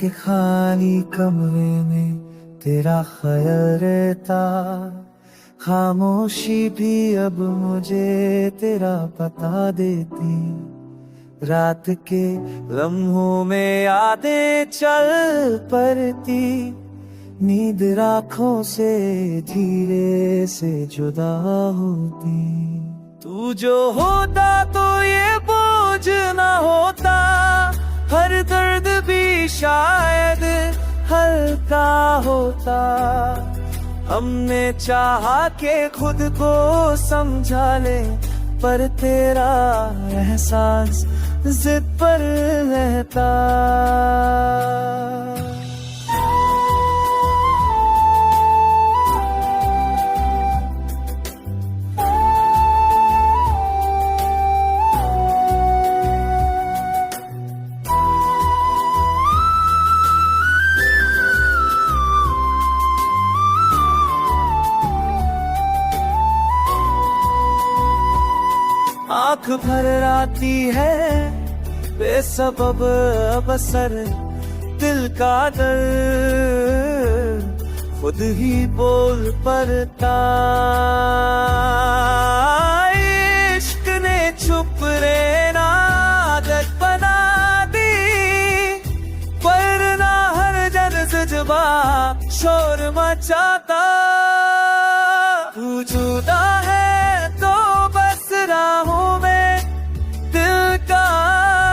के खाली कमरे में तेरा ख्याल रहता, खामोशी भी अब मुझे तेरा पता देती। रात के लम्हों में यादें चल पड़ती, नींद आँखों से धीरे से जुदा होती। तू जो होता तो ये बोझ ना होता, हर दर्द भी शायद हल्का होता। हमने चाहा के खुद को समझा ले, पर तेरा एहसास जिद पर रहता। आँख भर आती है बेसबब बसर, दिल का दर्द खुद ही बोल पड़ता। इश्क ने चुप रहना आदत बना दी, वरना हर जज्बा शोर मचाता। तू जुदा है तो बस राहों में दिल का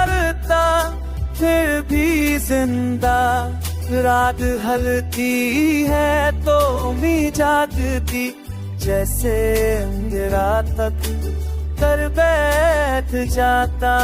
रता, फिर भी जिंदा। रात हलती है तो उम्मीद जागती, जैसे अंधेरा तक कर बैठ जाता।